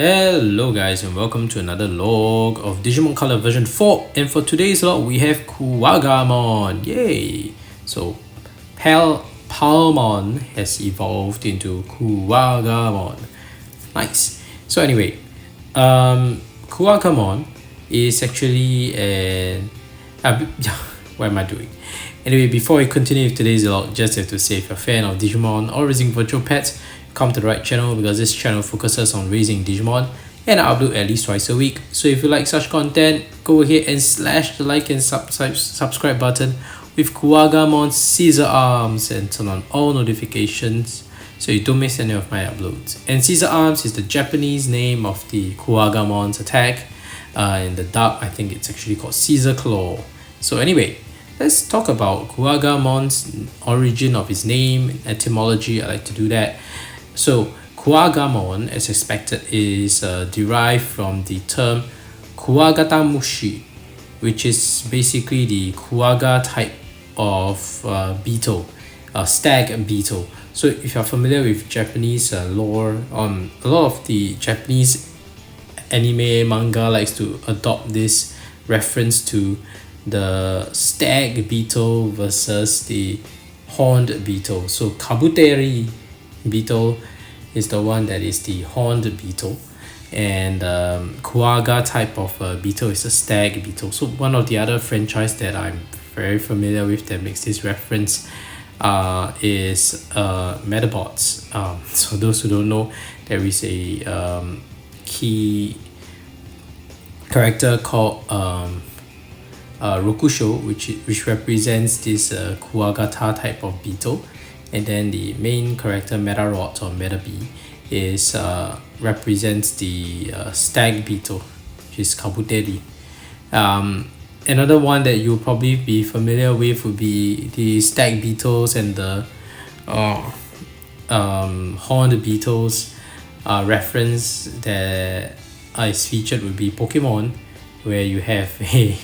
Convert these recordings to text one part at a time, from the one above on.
Hello guys and welcome to another log of Digimon Color version 4, and for today's log we have Kuwagamon. Yay! So Palmon has evolved into Kuwagamon. Nice. So anyway, Kuwagamon is actually an what am I doing? Anyway, before we continue with today's log, just have to say, if you're a fan of Digimon or raising virtual pets, come to the right channel, because this channel focuses on raising Digimon and I upload at least twice a week. So if you like such content, go ahead and slash the like and subscribe button with Kuwagamon's Scissor Arms and turn on all notifications so you don't miss any of my uploads. And Scissor Arms is the Japanese name of the Kuwagamon's attack. In the dub, I think it's actually called Scissor Claw. So anyway, let's talk about Kuwagamon's origin of his name, etymology. I like to do that. So Kuwagamon, as expected, is derived from the term Kuwagatamushi, which is basically the Kuwaga type of beetle, stag beetle. So if you're familiar with Japanese lore, a lot of the Japanese anime manga likes to adopt this reference to the stag beetle versus the horned beetle. So Kabuteri beetle is the one that is the horned beetle, and Kuwaga type of beetle is a stag beetle. So one of the other franchise that I'm very familiar with that makes this reference is Metabots. So those who don't know, there is a key character called Rokusho, which represents this Kuwagata type of beetle, and then the main character Metarot or Metabee is represents the stag beetle, which is Kabuteri. Another one that you'll probably be familiar with would be the stag beetles and the horned beetles. Reference that is featured would be Pokemon, where you have a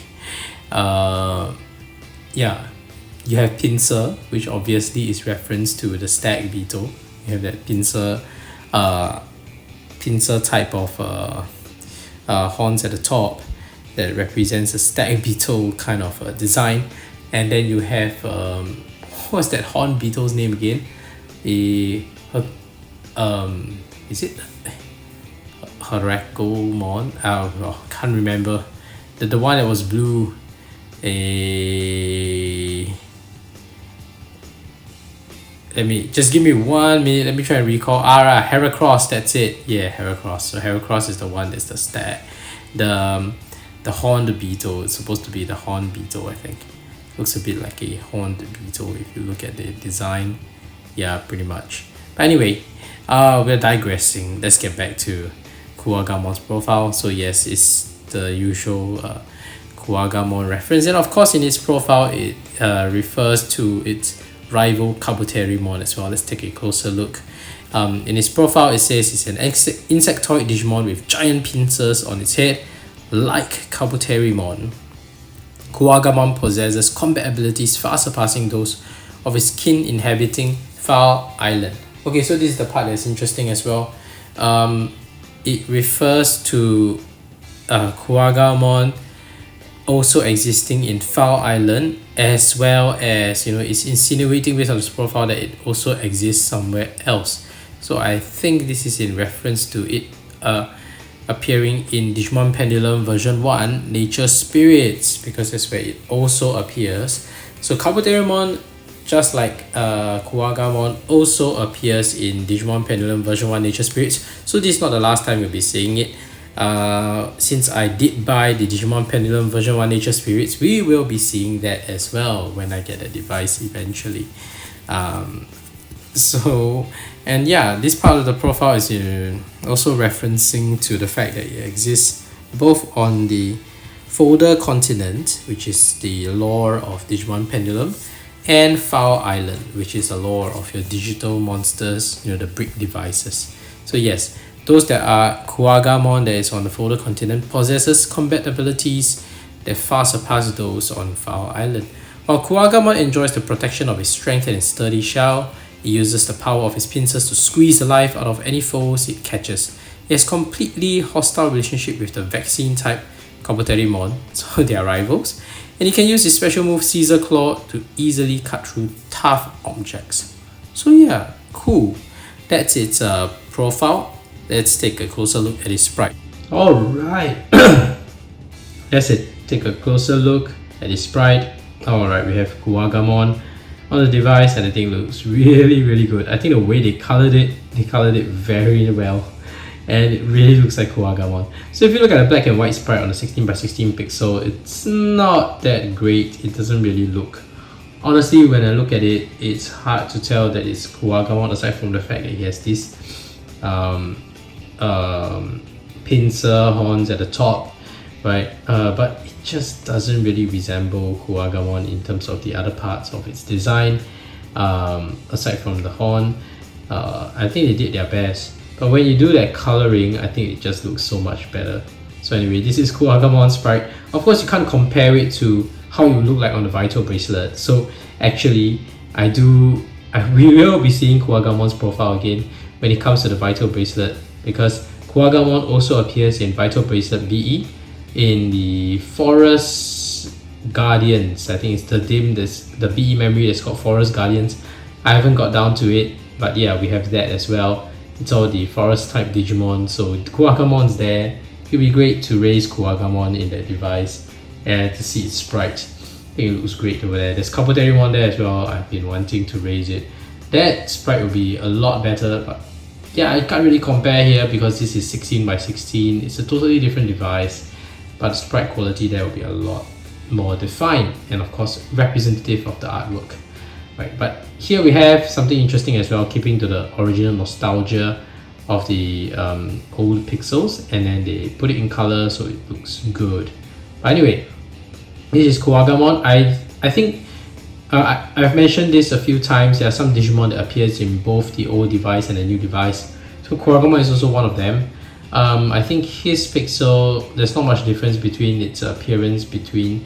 you have Pinsir, which obviously is reference to the stag beetle. You have that Pinsir type of horns at the top that represents a stag beetle kind of design. And then you have what's that horn beetle's name again? Is it Harakomon? Can't remember. The one that was blue. Give me 1 minute. Let me try and recall. Heracross. That's it. Yeah, Heracross. So Heracross is the one that's the stag. The horned beetle. It's supposed to be the horned beetle, I think. Looks a bit like a horned beetle if you look at the design. Yeah, pretty much. But anyway, we're digressing. Let's get back to Kuwagamon's profile. So yes, it's the usual Kuwagamon reference, and of course in its profile it refers to its rival Kabuterimon as well. Let's take a closer look. In its profile it says it's an insectoid Digimon with giant pincers on its head. Like Kabuterimon, Kuwagamon possesses combat abilities far surpassing those of its kin inhabiting Foul Island. Okay, so this is the part that's interesting as well. It refers to Kuwagamon also existing in Foul Island, as well as, it's insinuating based on its profile that it also exists somewhere else. So I think this is in reference to it appearing in Digimon Pendulum version 1, Nature Spirits, because that's where it also appears. So Kabuterimon, just like Kuwagamon, also appears in Digimon Pendulum version 1, Nature Spirits. So this is not the last time you'll be seeing it. Since I did buy the Digimon Pendulum version 1 Nature Spirits, we will be seeing that as well when I get a device eventually. This part of the profile is also referencing to the fact that it exists both on the Folder Continent, which is the lore of Digimon Pendulum, and Foul Island, which is the lore of your digital monsters, the brick devices. So yes, those that are Kuwagamon that is on the Folder Continent possesses combat abilities that far surpass those on Foul Island. While Kuwagamon enjoys the protection of his strength and its sturdy shell, it uses the power of his pincers to squeeze the life out of any foes it catches. It has completely hostile relationship with the vaccine type Kuwagamon, so they are rivals. And you can use his special move Caesar Claw to easily cut through tough objects. So yeah, cool. That's its profile. Let's take a closer look at his sprite. Alright, that's it. Take a closer look at his sprite. Alright, we have Kuwagamon on the device and I think it looks really good. I think the way they colored it very well. And it really looks like Kuwagamon. So if you look at the black and white sprite on the 16x16 pixel, it's not that great. It doesn't really look. Honestly, when I look at it, it's hard to tell that it's Kuwagamon aside from the fact that he has this pincer horns at the top, right? But it just doesn't really resemble Kuwagamon in terms of the other parts of its design. Aside from the horn, I think they did their best. But when you do that coloring, I think it just looks so much better. So anyway, this is Kuwagamon sprite. Of course, you can't compare it to how it would look like on the Vital bracelet. So actually, we will be seeing Kuwagamon's profile again when it comes to the Vital bracelet, because Kuwagamon also appears in Vital bracelet VE in the Forest Guardians. I think it's the the VE memory that's called Forest Guardians. I haven't got down to it, but yeah, we have that as well. It's all the forest type Digimon, so Kuwagamon's there. It'd be great to raise Kuwagamon in that device and to see its sprite. I think it looks great over there. There's Kuwagamon there as well. I've been wanting to raise it. That sprite will be a lot better, but yeah, I can't really compare here because this is 16x16. It's a totally different device, but the sprite quality there will be a lot more defined and of course representative of the artwork. Right, but here we have something interesting as well, keeping to the original nostalgia of the old pixels, and then they put it in color so it looks good. But anyway, this is Kuwagamon. I think I've mentioned this a few times. There are some Digimon that appears in both the old device and the new device. So Kuwagamon is also one of them. I think his pixel, there's not much difference between its appearance between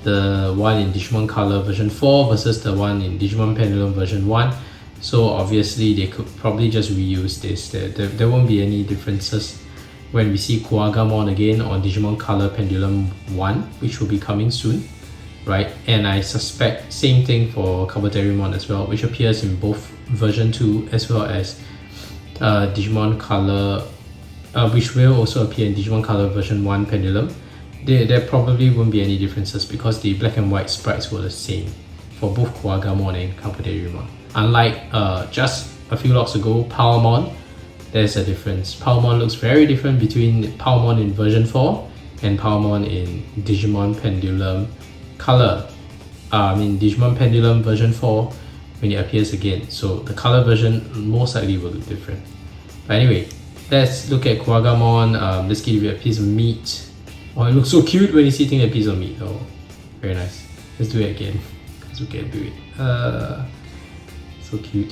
the one in Digimon Color version 4 versus the one in Digimon Pendulum version 1. So obviously they could probably just reuse this. There won't be any differences when we see Kuwagamon again on Digimon Color Pendulum 1, which will be coming soon, right? And I suspect same thing for Kuwagamon as well, which appears in both version 2 as well as Digimon Color, which will also appear in Digimon Color version 1 Pendulum. There probably won't be any differences because the black and white sprites were the same for both Kuwagamon and Kuwagamon. Unlike just a few logs ago, Palmon, there's a difference. Palmon looks very different between Palmon in version 4 and Palmon in Digimon Pendulum Color. Digimon Pendulum version 4 when it appears again. So the color version most likely will look different. But anyway, let's look at Kuwagamon. Let's give it a piece of meat. Oh, it looks so cute when he's eating a piece of meat. Oh, very nice. Let's do it again, because we can do it. So cute.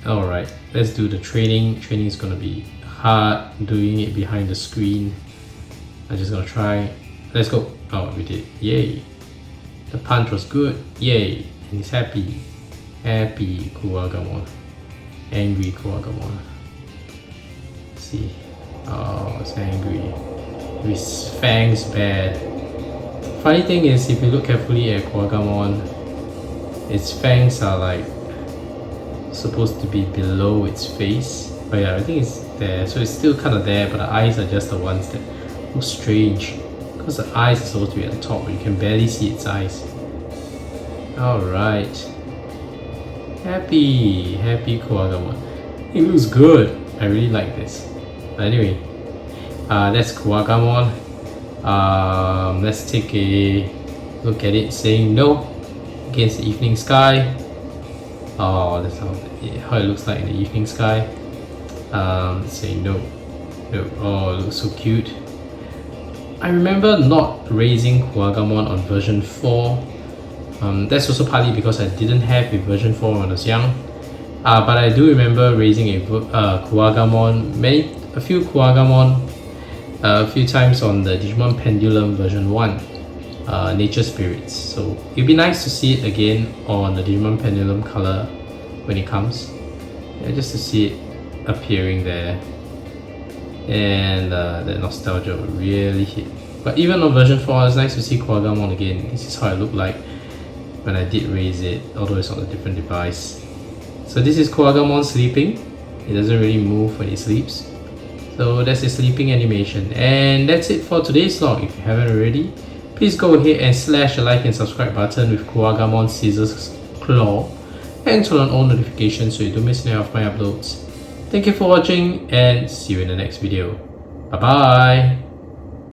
Alright, let's do the training. Training is gonna be hard, doing it behind the screen. I'm just gonna try. Let's go. Oh, we did. Yay. The punch was good. Yay. And he's happy. Happy Kuwagamon. Angry Kuwagamon. Let's see. Oh, it's angry. His fangs bad. Funny thing is, if you look carefully at Kuwagamon, its fangs are like supposed to be below its face. But yeah, I think it's there, so it's still kind of there, but the eyes are just the ones that look strange because the eyes are supposed to be at the top, but you can barely see its eyes. Alright. Happy Kuwagamon. It looks good. I really like this. But anyway, that's Kuwagamon. Let's take a look at it saying no against the evening sky. Oh, that's how it looks like in the evening sky. Let's say no. Oh, it looks so cute. I remember not raising Kuwagamon on version 4. That's also partly because I didn't have a version 4 when I was young. But I do remember raising a Kuwagamon, a few Kuwagamon, a few times on the Digimon Pendulum version 1, Nature Spirits. So it'd be nice to see it again on the Digimon Pendulum Color when it comes. Yeah, just to see it appearing there. and that nostalgia would really hit. But even on version 4, it's nice to see Kuwagamon again. This is how it looked like when I did raise it, although it's on a different device. So this is Kuwagamon sleeping. It doesn't really move when it sleeps. So that's the sleeping animation. And that's it for today's vlog. If you haven't already, please go ahead and slash the like and subscribe button with Kuwagamon Scissors Claw and turn on all notifications so you don't miss any of my uploads. Thank you for watching and see you in the next video. Bye bye!